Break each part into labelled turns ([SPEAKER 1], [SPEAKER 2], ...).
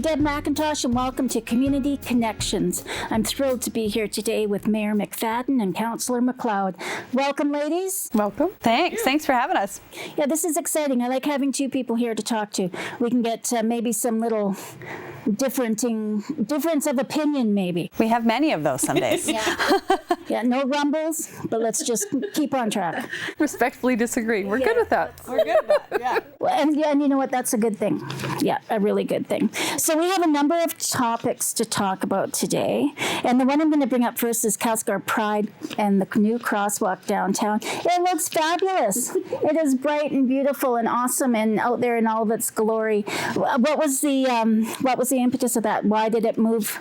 [SPEAKER 1] Deb MacIntosh and welcome to Community Connections. I'm thrilled to be here today with Mayor McFaddin and Councillor MacLeod. Welcome, ladies.
[SPEAKER 2] Welcome. Thanks for having us.
[SPEAKER 1] Yeah, this is exciting. I like having two people here to talk to. We can get maybe some little difference of opinion, maybe.
[SPEAKER 2] We have many of those some days.
[SPEAKER 1] Yeah, no rumbles, but let's just keep on track.
[SPEAKER 3] Respectfully disagree. We're good with that.
[SPEAKER 2] We're good with that, yeah.
[SPEAKER 1] And you know what? That's a good thing. Yeah, a really good thing. So we have a number of topics to talk about today. And the one I'm going to bring up first is Castlegar Pride and the new crosswalk downtown. It looks fabulous. It is bright and beautiful and awesome and out there in all of its glory. What was the impetus of that? Why did it move?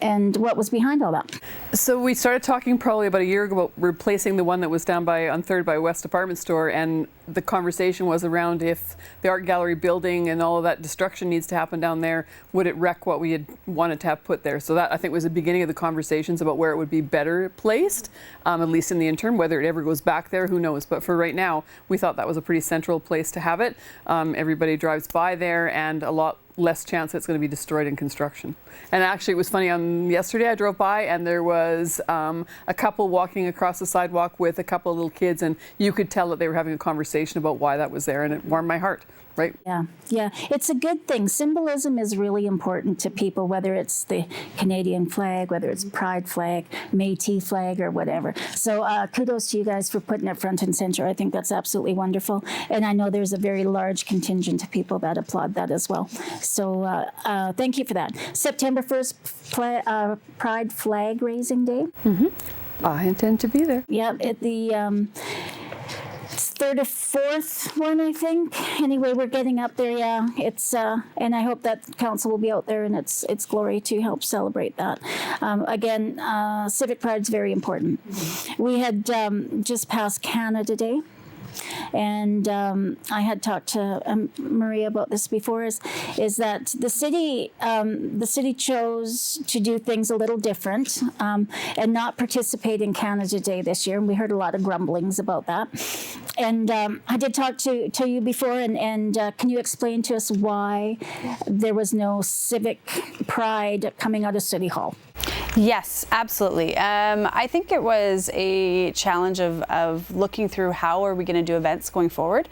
[SPEAKER 1] And what was behind all that?
[SPEAKER 3] So we started talking probably about a year ago about replacing the one that was down on 3rd by West Department Store, and the conversation was around if the art gallery building and all of that destruction needs to happen down there, would it wreck what we had wanted to have put there? So that, I think, was the beginning of the conversations about where it would be better placed, at least in the interim. Whether it ever goes back there, who knows? But for right now, we thought that was a pretty central place to have it. Everybody drives by there, and a lot less chance that it's going to be destroyed in construction. And actually, it was funny, yesterday I drove by and there was a couple walking across the sidewalk with a couple of little kids, and you could tell that they were having a conversation about why that was there, and it warmed my heart. Right?
[SPEAKER 1] Yeah, it's a good thing. Symbolism is really important to people, whether it's the Canadian flag, whether it's Pride flag, Métis flag, or whatever. So kudos to you guys for putting it front and center. I think that's absolutely wonderful. And I know there's a very large contingent of people that applaud that as well. So thank you for that. September 1st, Pride flag raising day.
[SPEAKER 3] Mm-hmm. I intend to be there.
[SPEAKER 1] Yeah, at the third or fourth one, I think. Anyway, we're getting up there. Yeah, it's and I hope that council will be out there in its glory to help celebrate that. Again, civic pride is very important. We had just passed Canada Day. And I had talked to Maria about this before. Is that the city chose to do things a little different and not participate in Canada Day this year. And we heard a lot of grumblings about that. And I did talk to you before. And can you explain to us why there was no civic pride coming out of City Hall?
[SPEAKER 2] Yes, absolutely. I think it was a challenge of looking through how are we going to do events going forward.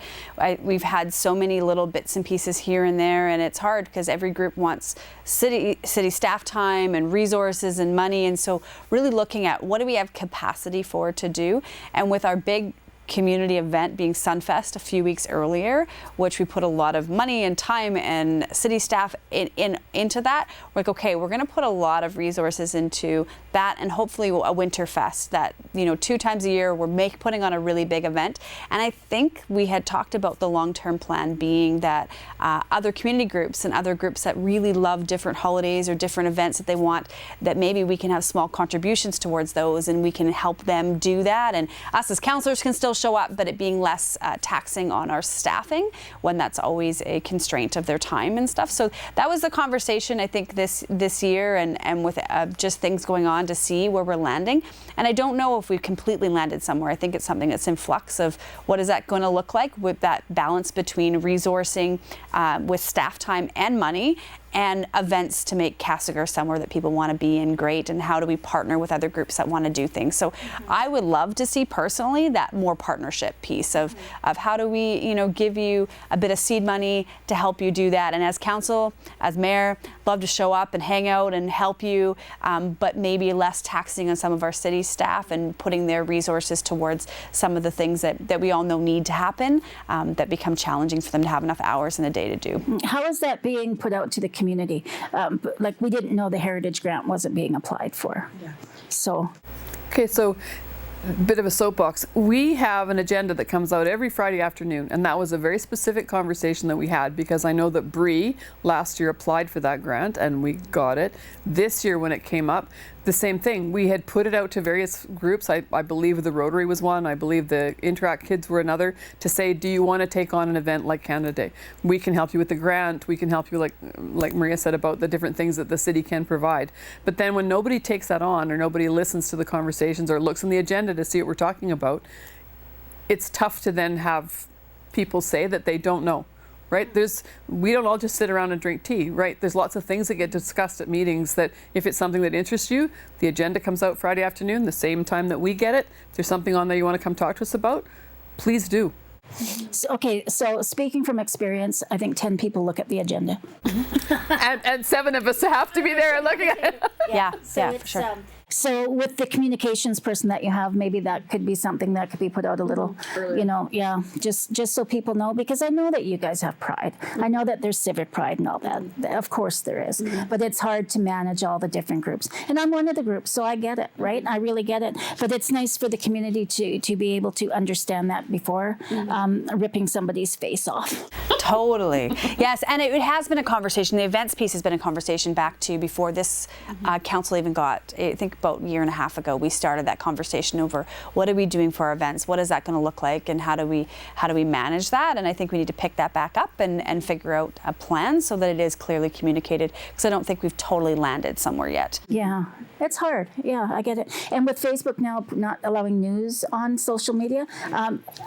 [SPEAKER 2] We've had so many little bits and pieces here and there, and it's hard because every group wants city staff time and resources and money, and so really looking at what do we have capacity for to do. And with our big community event being Sunfest a few weeks earlier, which we put a lot of money and time and city staff into that. We're like, okay, we're going to put a lot of resources into that, and hopefully a Winterfest that, 2 times a year we're putting on a really big event. And I think we had talked about the long-term plan being that other community groups and other groups that really love different holidays or different events that they want, that maybe we can have small contributions towards those and we can help them do that. And us as councillors can still show up, but it being less taxing on our staffing when that's always a constraint of their time and stuff. So that was the conversation, I think, this year, and with just things going on to see where we're landing. And I don't know if we've completely landed somewhere. I think it's something that's in flux of what is that going to look like with that balance between resourcing with staff time and money, and events to make Castlegar somewhere that people want to be in great, and how do we partner with other groups that want to do things. So I would love to see personally that more partnership piece of how do we give you a bit of seed money to help you do that, and as council, as mayor, love to show up and hang out and help you, but maybe less taxing on some of our city staff and putting their resources towards some of the things that we all know need to happen, that become challenging for them to have enough hours in the day to do.
[SPEAKER 1] How is that being put out to the community? Like, we didn't know the Heritage Grant wasn't being applied for. Yeah. So.
[SPEAKER 3] Okay, so bit of a soapbox. We have an agenda that comes out every Friday afternoon, and that was a very specific conversation that we had, because I know that Bree last year applied for that grant and we got it. This year when it came up, the same thing. We had put it out to various groups. I believe the Rotary was one. I believe the Interact Kids were another, to say, do you want to take on an event like Canada Day? We can help you with the grant. We can help you, like Maria said, about the different things that the city can provide. But then when nobody takes that on, or nobody listens to the conversations or looks in the agenda to see what we're talking about, it's tough to then have people say that they don't know, right? We don't all just sit around and drink tea, right? There's lots of things that get discussed at meetings that if it's something that interests you, the agenda comes out Friday afternoon, the same time that we get it. If there's something on there you want to come talk to us about, please do.
[SPEAKER 1] So speaking from experience, I think 10 people look at the agenda.
[SPEAKER 3] and 7 of us have to be there and looking at it.
[SPEAKER 2] Yeah, for sure.
[SPEAKER 1] So with the communications person that you have, maybe that could be something that could be put out a little, just so people know, because I know that you guys have pride. I know that there's civic pride and all that. Of course there is, but it's hard to manage all the different groups. And I'm one of the groups, so I get it, right? I really get it. But it's nice for the community to be able to understand that before ripping somebody's face off.
[SPEAKER 2] Totally. Yes, and it has been a conversation. The events piece has been a conversation back to before this council even got, I think about a year and a half ago, we started that conversation over what are we doing for our events? What is that going to look like? And how do we manage that? And I think we need to pick that back up and figure out a plan so that it is clearly communicated, because I don't think we've totally landed somewhere yet.
[SPEAKER 1] Yeah, it's hard. Yeah, I get it. And with Facebook now not allowing news on social media,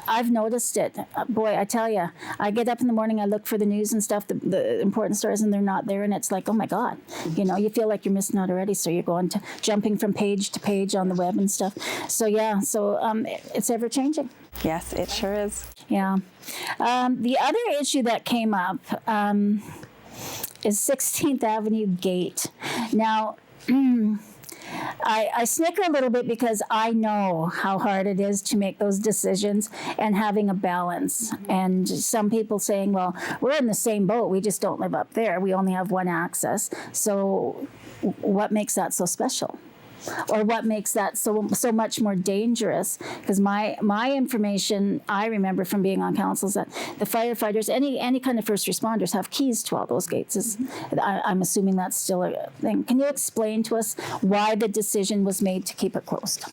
[SPEAKER 1] I've noticed it. Boy, I tell you, I get up in the morning, I look for the news and stuff, the important stories, and they're not there. And it's like, oh my God, you feel like you're missing out already. So you're going to jumping from page to page on the web and stuff. So yeah, it's ever changing.
[SPEAKER 2] Yes, it sure is.
[SPEAKER 1] Yeah. The other issue that came up is 16th Avenue Gate. Now, I snicker a little bit because I know how hard it is to make those decisions and having a balance. And some people saying, well, we're in the same boat. We just don't live up there. We only have one access. So what makes that so special? Or what makes that so much more dangerous? Because my information, I remember from being on council, is that the firefighters, any kind of first responders, have keys to all those gates. I'm assuming that's still a thing. Can you explain to us why the decision was made to keep it closed?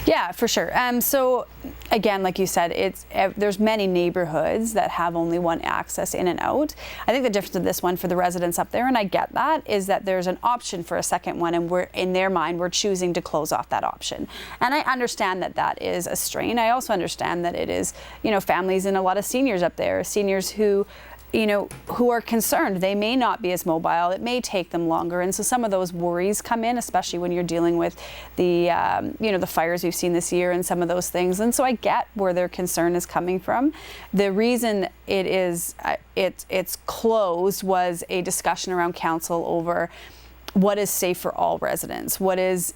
[SPEAKER 2] Yeah, for sure. So again, like you said, there's many neighborhoods that have only one access in and out. I think the difference of this one for the residents up there, and I get that, is that there's an option for a second one, and in their mind, we're choosing to close off that option. And I understand that is a strain. I also understand that it is, families and a lot of seniors up there, seniors who are concerned. They may not be as mobile. It may take them longer. And so some of those worries come in, especially when you're dealing with the, the fires we've seen this year and some of those things. And so I get where their concern is coming from. The reason it's closed was a discussion around council over what is safe for all residents, what is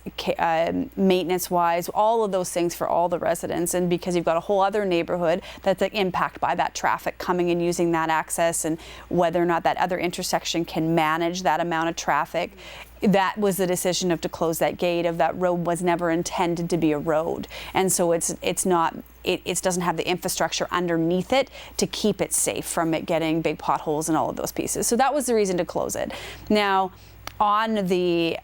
[SPEAKER 2] maintenance-wise, all of those things for all the residents. And because you've got a whole other neighborhood that's impacted by that traffic coming and using that access, and whether or not that other intersection can manage that amount of traffic, that was the decision to close that gate. Of that road was never intended to be a road. And so it doesn't have the infrastructure underneath it to keep it safe from it getting big potholes and all of those pieces. So that was the reason to close it. Now, for the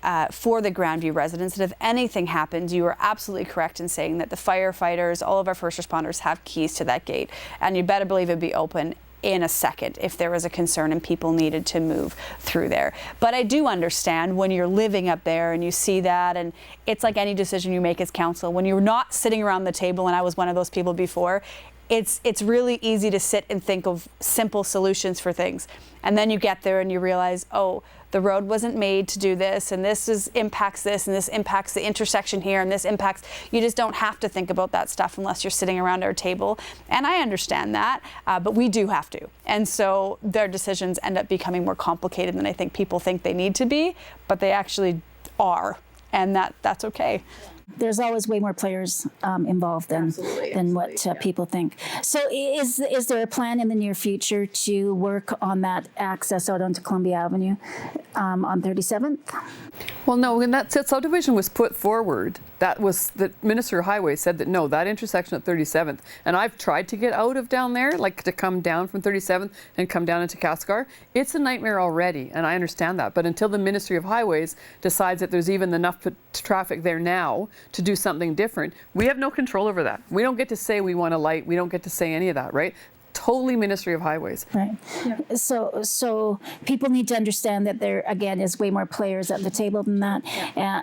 [SPEAKER 2] Grandview residents, that if anything happens, you are absolutely correct in saying that the firefighters, all of our first responders have keys to that gate, and you better believe it'd be open in a second if there was a concern and people needed to move through there. But I do understand when you're living up there and you see that, and it's like any decision you make as council, when you're not sitting around the table, and I was one of those people before, it's really easy to sit and think of simple solutions for things. And then you get there and you realize, oh, the road wasn't made to do this, and impacts this, and this impacts the intersection here, and this impacts, you just don't have to think about that stuff unless you're sitting around our table. And I understand that, but we do have to. And so their decisions end up becoming more complicated than I think people think they need to be, but they actually are. And that's okay.
[SPEAKER 1] There's always way more players involved than what people think. So is there a plan in the near future to work on that access out onto Columbia Avenue on 37th?
[SPEAKER 3] Well, no, when that subdivision was put forward, that was the Minister of Highway said that no, that intersection at 37th, and I've tried to get out of down there, like to come down from 37th and come down into Castlegar. It's a nightmare already, and I understand that. But until the Ministry of Highways decides that there's even enough traffic there now to do something different, we have no control over that. We don't get to say we want a light. We don't get to say any of that, right? totally Ministry of Highways.
[SPEAKER 1] Right. So people need to understand that there, again, is way more players at the table than that.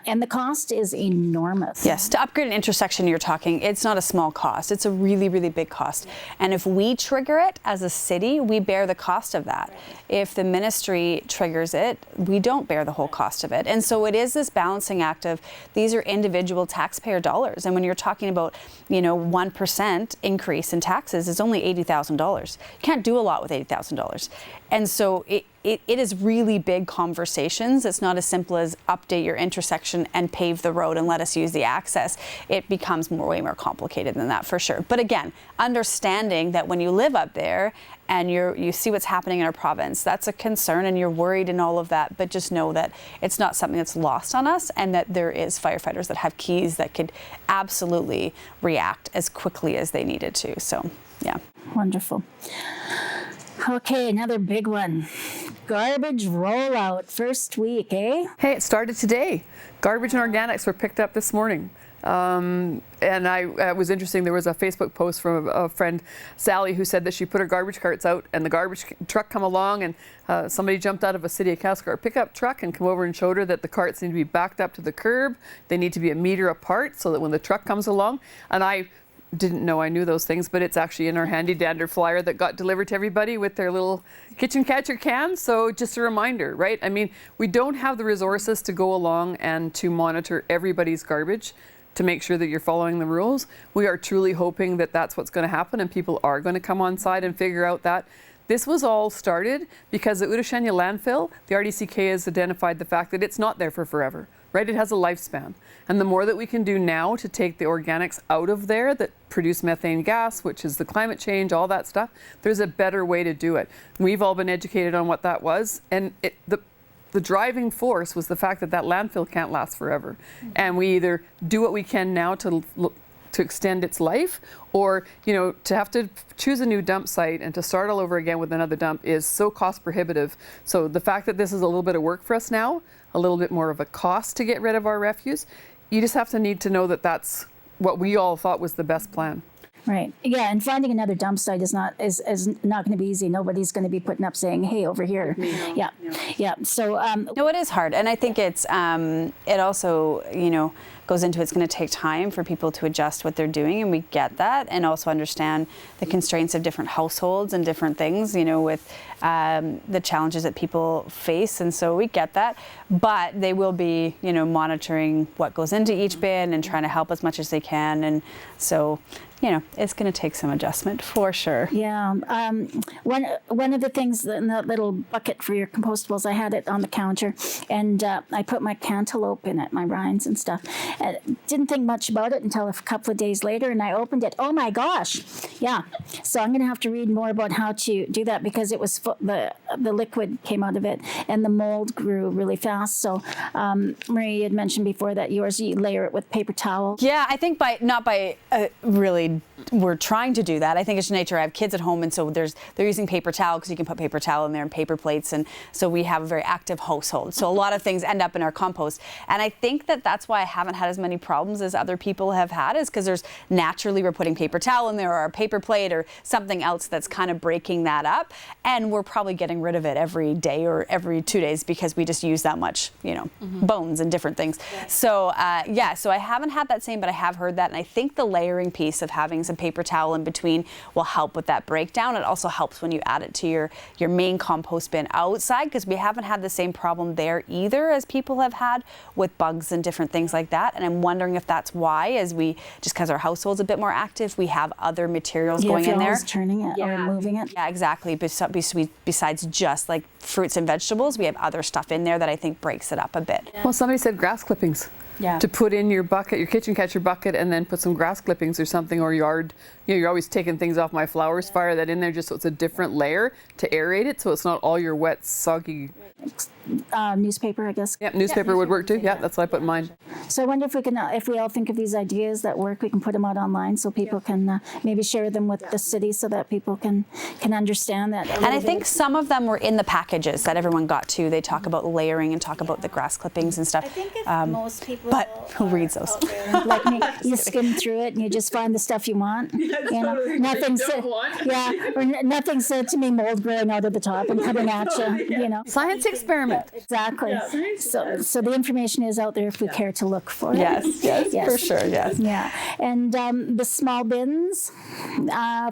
[SPEAKER 1] And the cost is enormous.
[SPEAKER 2] Yes, to upgrade an intersection you're talking, it's not a small cost. It's a really, really big cost. And if we trigger it as a city, we bear the cost of that. If the ministry triggers it, we don't bear the whole cost of it. And so it is this balancing act of these are individual taxpayer dollars. And when you're talking about, 1% increase in taxes is only $80,000. You can't do a lot with $80,000. And so it is really big conversations. It's not as simple as update your intersection and pave the road and let us use the access. It becomes way more complicated than that for sure. But again, understanding that when you live up there and you see what's happening in our province, that's a concern and you're worried and all of that, but just know that it's not something that's lost on us and that there is firefighters that have keys that could absolutely react as quickly as they needed to. So, yeah.
[SPEAKER 1] Wonderful. Okay, another big one. Garbage rollout, first week, eh?
[SPEAKER 3] Hey, it started today. Garbage and organics were picked up this morning. And it was interesting, there was a Facebook post from a friend, Sally, who said that she put her garbage carts out and the garbage truck come along and somebody jumped out of a City of Castlegar pickup truck and come over and showed her that the carts need to be backed up to the curb. They need to be a meter apart so that when the truck comes along, and I didn't know I knew those things, but it's actually in our handy dander flyer that got delivered to everybody with their little kitchen catcher cans. So just a reminder, right? I mean, we don't have the resources to go along and to monitor everybody's garbage to make sure that you're following the rules. We are truly hoping that that's what's going to happen and people are going to come on side and figure out that. This was all started because the Udashenya landfill, the RDCK has identified the fact that it's not there for forever, right? It has a lifespan. And the more that we can do now to take the organics out of there that produce methane gas, which is the climate change, all that stuff, there's a better way to do it. We've all been educated on what that was. And the driving force was the fact that that landfill can't last forever. And we either do what we can now to extend its life, or to have to choose a new dump site and to start all over again with another dump is so cost prohibitive. So the fact that this is a little bit of work for us now, a little bit more of a cost to get rid of our refuse, you just have to need to know that that's what we all thought was the best plan.
[SPEAKER 1] Right. Yeah, and finding another dump site is not going to be easy. Nobody's going to be putting up saying, "Hey, over here." Yeah. So
[SPEAKER 2] no, it is hard, and I think it's it also goes into it's going to take time for people to adjust what they're doing, and we get that, and also understand the constraints of different households and different things, with the challenges that people face, and so we get that. But they will be, monitoring what goes into each bin and trying to help as much as they can, and so. It's going to take some adjustment for sure.
[SPEAKER 1] Yeah. One of the things in that little bucket for your compostables, I had it on the counter, and I put my cantaloupe in it, my rinds and stuff. And didn't think much about it until a couple of days later, and I opened it. Oh my gosh! Yeah. So I'm going to have to read more about how to do that because it was the liquid came out of it, and the mold grew really fast. So Marie had mentioned before that you layer it with paper towel.
[SPEAKER 2] Yeah, I think really. We're trying to do that. I think it's nature. I have kids at home, and so they're using paper towel because you can put paper towel in there and paper plates, and so we have a very active household. So a lot of things end up in our compost, and I think that's why I haven't had as many problems as other people have had, is because we're putting paper towel in there or a paper plate or something else that's kind of breaking that up, and we're probably getting rid of it every day or every 2 days because we just use that much, bones and different things. Yeah. So so I haven't had that same, but I have heard that, and I think the layering piece of having some paper towel in between will help with that breakdown. It also helps when you add it to your main compost bin outside, because we haven't had the same problem there either as people have had with bugs and different things like that. And I'm wondering if that's why, because our household's a bit more active, we have other materials going in there.
[SPEAKER 1] Turning it or moving it.
[SPEAKER 2] Yeah, exactly. Besides just like fruits and vegetables, we have other stuff in there that I think breaks it up a bit.
[SPEAKER 3] Well, somebody said grass clippings.
[SPEAKER 1] Yeah.
[SPEAKER 3] To put in your bucket, your kitchen catcher bucket, and then put some grass clippings or something, or yard. You're always taking things off my flowers. Fire that in there just so it's a different layer to aerate it, so it's not all your wet, soggy.
[SPEAKER 1] Newspaper, I guess.
[SPEAKER 3] Yeah, newspaper would work too. Yeah, that's what I put in mine.
[SPEAKER 1] So I wonder if we all think of these ideas that work, we can put them out online so people can maybe share them with the city so that people can understand that.
[SPEAKER 2] And I think some of them were in the packages that everyone got to. They talk about layering and talk about the grass clippings and stuff.
[SPEAKER 1] I think if most people
[SPEAKER 2] but who reads those?
[SPEAKER 1] Like me, you skim through it and you just find the stuff you want. Nothing said, or nothing said to me mold growing out of the top and coming at you.
[SPEAKER 3] Science experiment.
[SPEAKER 1] Exactly. So the information is out there if we care to look for it.
[SPEAKER 2] Yes, for sure, yes.
[SPEAKER 1] Yeah, and the small bins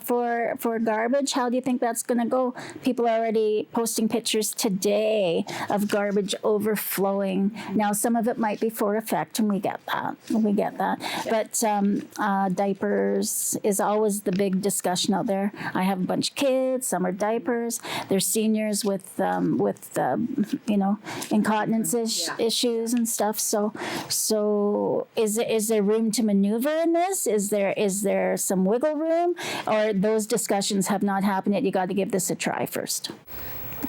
[SPEAKER 1] for garbage. How do you think that's going to go? People are already posting pictures today of garbage overflowing. Now, some of it might be for effect, and we get that. But diapers is always the big discussion out there. I have a bunch of kids. Some are diapers. There's seniors with incontinence issues and stuff. So is there room to maneuver in this? Is there some wiggle room, or those discussions have not happened yet? You got to give this a try first.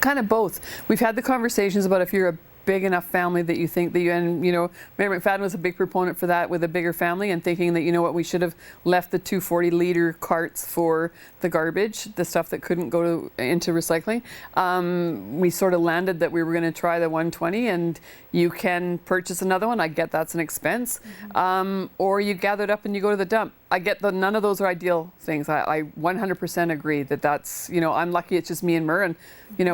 [SPEAKER 3] Kind of both. We've had the conversations about if you're a big enough family that you think that Mayor McFaddin was a big proponent for that with a bigger family, and thinking that, we should have left the 240-liter carts for the garbage, the stuff that couldn't go into recycling. We sort of landed that we were going to try the 120, and you can purchase another one. I get that's an expense. Or you gather it up and you go to the dump. I get that none of those are ideal things. I 100% agree that's, I'm lucky it's just me and Mur, and,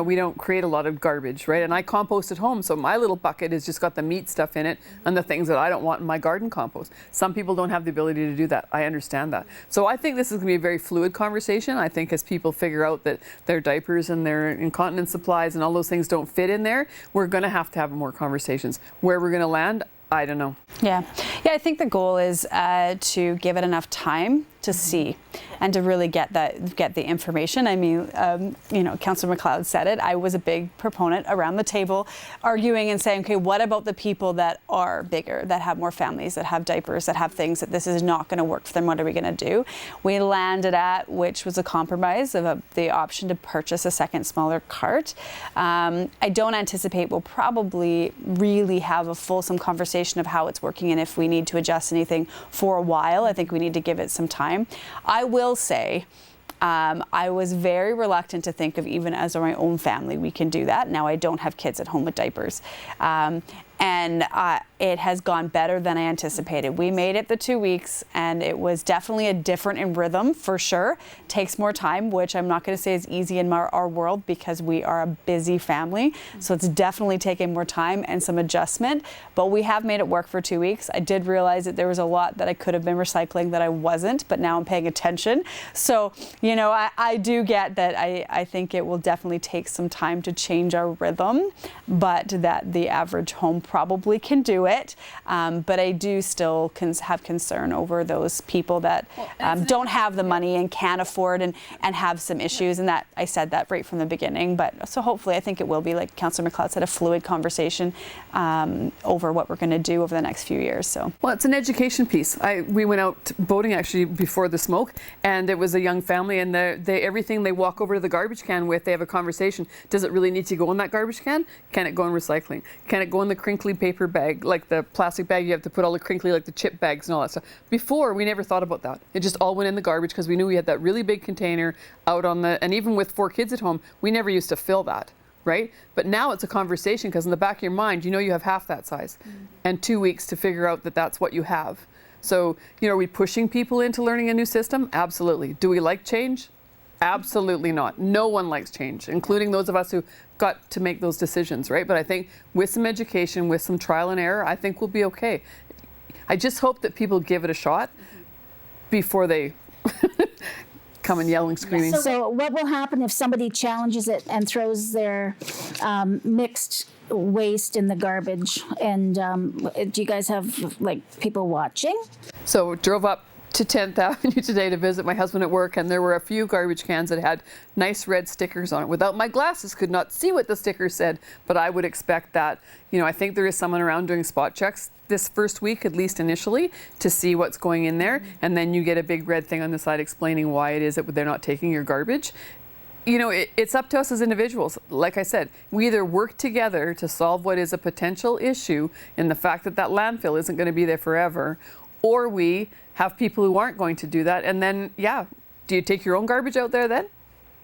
[SPEAKER 3] we don't create a lot of garbage, right? And I compost at home, so my little bucket has just got the meat stuff in it and the things that I don't want in my garden compost. Some people don't have the ability to do that. I understand that. So I think this is going to be a very fluid conversation. I think as people figure out that their diapers and their incontinence supplies and all those things don't fit in there, we're going to have more conversations. Where we're going to land, I don't know.
[SPEAKER 2] Yeah, I think the goal is to give it enough time to see and to really get the information. I mean, Councillor MacLeod said it. I was a big proponent around the table arguing and saying, okay, what about the people that are bigger, that have more families, that have diapers, that have things that this is not going to work for them? What are we going to do? We landed at, which was a compromise of the option to purchase a second smaller cart. I don't anticipate we'll probably really have a fulsome conversation of how it's working and if we need to adjust anything for a while. I think we need to give it some time. I will say, I was very reluctant to think of, even as my own family, we can do that. Now, I don't have kids at home with diapers. And it has gone better than I anticipated. We made it the 2 weeks, and it was definitely a different in rhythm, for sure. Takes more time, which I'm not going to say is easy in our world, because we are a busy family. So it's definitely taken more time and some adjustment, but we have made it work for 2 weeks. I did realize that there was a lot that I could have been recycling that I wasn't, but now I'm paying attention. So, I do get that. I think it will definitely take some time to change our rhythm, but that the average home probably can do it. But I do still have concern over those people that don't have the money and can't afford and have some issues. And that I said that right from the beginning. But so hopefully I think it will be, like Councillor MacLeod said, a fluid conversation over what we're going to do over the next few years. So,
[SPEAKER 3] well, it's an education piece. We went out boating actually before the smoke, and it was a young family, and everything they walk over to the garbage can with, they have a conversation. Does it really need to go in that garbage can? Can it go in recycling? Can it go in the crinkly paper bag, like the plastic bag you have to put all the crinkly, like the chip bags and all that stuff? Before, we never thought about that. It just all went in the garbage because we knew we had that really big container out on and even with 4 kids at home, we never used to fill that, right? But now it's a conversation, because in the back of your mind, you have half that size and 2 weeks to figure out that that's what you have. So, are we pushing people into learning a new system? Absolutely. Do we like change? Absolutely not. No one likes change, including those of us who got to make those decisions, right? But I think with some education, with some trial and error, I think we'll be okay. I just hope that people give it a shot before they come and yelling, screaming.
[SPEAKER 1] So what will happen if somebody challenges it and throws their mixed waste in the garbage? And do you guys have people watching?
[SPEAKER 3] So drove up to 10th Avenue today to visit my husband at work, and there were a few garbage cans that had nice red stickers on it. Without my glasses, could not see what the stickers said, but I would expect that. I think there is someone around doing spot checks this first week, at least initially, to see what's going in there, and then you get a big red thing on the side explaining why it is that they're not taking your garbage. It's up to us as individuals. Like I said, we either work together to solve what is a potential issue in the fact that landfill isn't going to be there forever, or we have people who aren't going to do that. And then, do you take your own garbage out there then?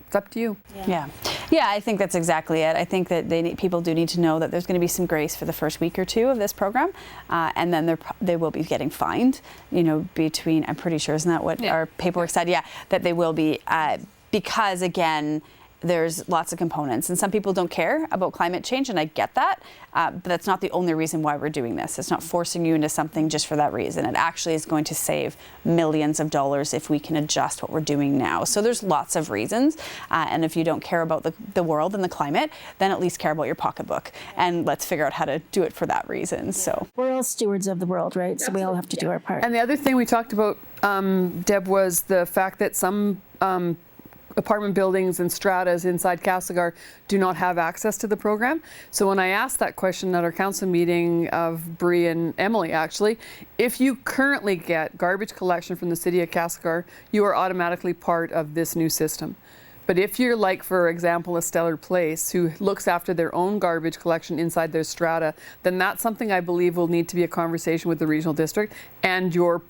[SPEAKER 3] It's up to you.
[SPEAKER 2] Yeah. Yeah, I think that's exactly it. I think that people do need to know that there's going to be some grace for the first week or two of this program, and then they will be getting fined. Between, I'm pretty sure, isn't that what our paperwork said? Yeah, that they will be because again, there's lots of components, and some people don't care about climate change, and I get that, but that's not the only reason why we're doing this. It's not forcing you into something just for that reason. It actually is going to save millions of dollars if we can adjust what we're doing now. So there's lots of reasons, and if you don't care about the world and the climate, then at least care about your pocketbook, and let's figure out how to do it for that reason. So
[SPEAKER 1] we're all stewards of the world, right? So we all have to do our part.
[SPEAKER 3] And the other thing we talked about, Deb, was the fact that some apartment buildings and stratas inside Castlegar do not have access to the program. So when I asked that question at our council meeting of Bree and Emily, actually, if you currently get garbage collection from the City of Castlegar, you are automatically part of this new system. But if you're like, for example, a Stellar Place who looks after their own garbage collection inside their strata, then that's something I believe will need to be a conversation with the regional district and your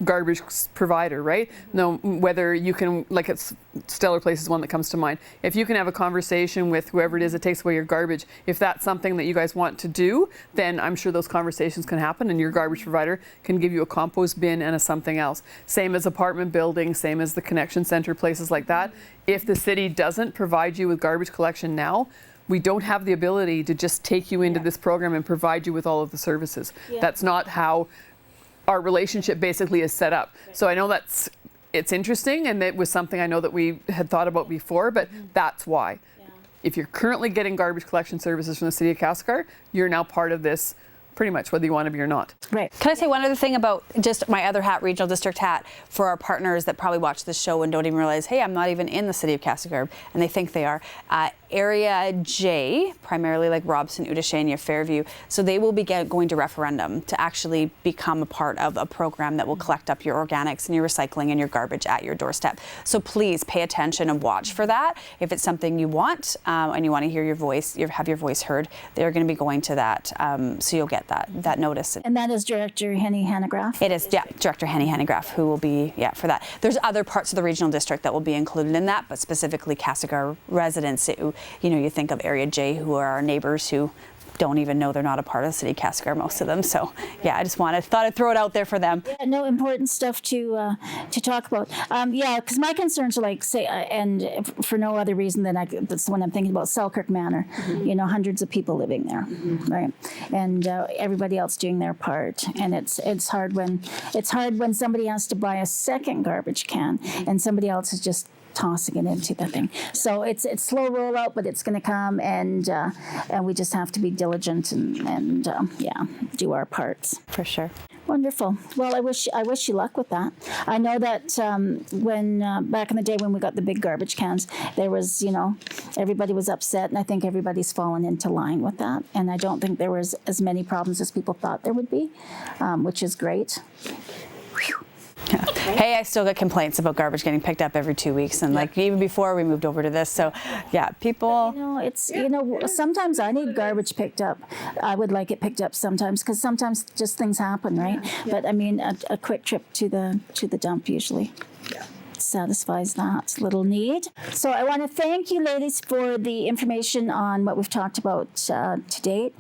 [SPEAKER 3] garbage provider, right? No, whether you can, like it's Stellar Place is one that comes to mind. If you can have a conversation with whoever it is that takes away your garbage, if that's something that you guys want to do, then I'm sure those conversations can happen, and your garbage provider can give you a compost bin and a something else. Same as apartment buildings, same as the connection center, places like that. If the city doesn't provide you with garbage collection now, we don't have the ability to just take you into this program and provide you with all of the services. That's not how our relationship basically is set up. So I know it's interesting, and it was something I know that we had thought about before, but that's why. If you're currently getting garbage collection services from the City of Castlegar, you're now part of this pretty much, whether you want to be or not.
[SPEAKER 1] Right.
[SPEAKER 2] Can I say one other thing about just my other hat, regional district hat, for our partners that probably watch this show and don't even realize, hey, I'm not even in the City of Castlegar, and they think they are. Area J, primarily like Robson, Udashania, Fairview, so they will be going to referendum to actually become a part of a program that will collect up your organics and your recycling and your garbage at your doorstep. So please pay attention and watch for that. If it's something you want and you want to hear your voice, have your voice heard, they're going to be going to that, so you'll get that notice.
[SPEAKER 1] And that is Director Henny Hanegraaff?
[SPEAKER 2] It is, yeah, Director Henny Hanegraaff, who will be, for that. There's other parts of the regional district that will be included in that, but specifically Castlegar residents. You think of Area J, who are our neighbors who don't even know they're not a part of the City of Castlegar, most of them. So I just thought I'd throw it out there for them.
[SPEAKER 1] Yeah, no, important stuff to talk about. Because my concerns are like, and for no other reason than that's the one I'm thinking about, Selkirk Manor. Hundreds of people living there, right? And everybody else doing their part. And it's hard when somebody has to buy a second garbage can and somebody else is just tossing it into the thing. So it's slow rollout, but it's going to come, and we just have to be diligent and do our parts.
[SPEAKER 2] For sure.
[SPEAKER 1] Wonderful. Well, I wish you luck with that. I know that when back in the day when we got the big garbage cans, there was, everybody was upset, and I think everybody's fallen into line with that. And I don't think there was as many problems as people thought there would be, which is great. Whew.
[SPEAKER 2] Yeah. Hey, I still get complaints about garbage getting picked up every 2 weeks, and even before we moved over to this. So, people.
[SPEAKER 1] But, sometimes I need garbage picked up. I would like it picked up sometimes because sometimes just things happen, right? But I mean, a quick trip to the dump usually satisfies that little need. So I want to thank you ladies for the information on what we've talked about to date.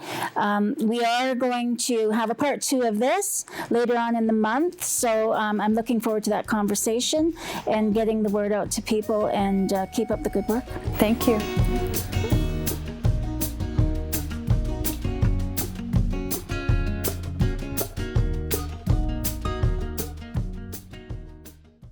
[SPEAKER 1] We are going to have a part 2 of this later on in the month, so I'm looking forward to that conversation and getting the word out to people, and keep up the good work.
[SPEAKER 2] Thank you.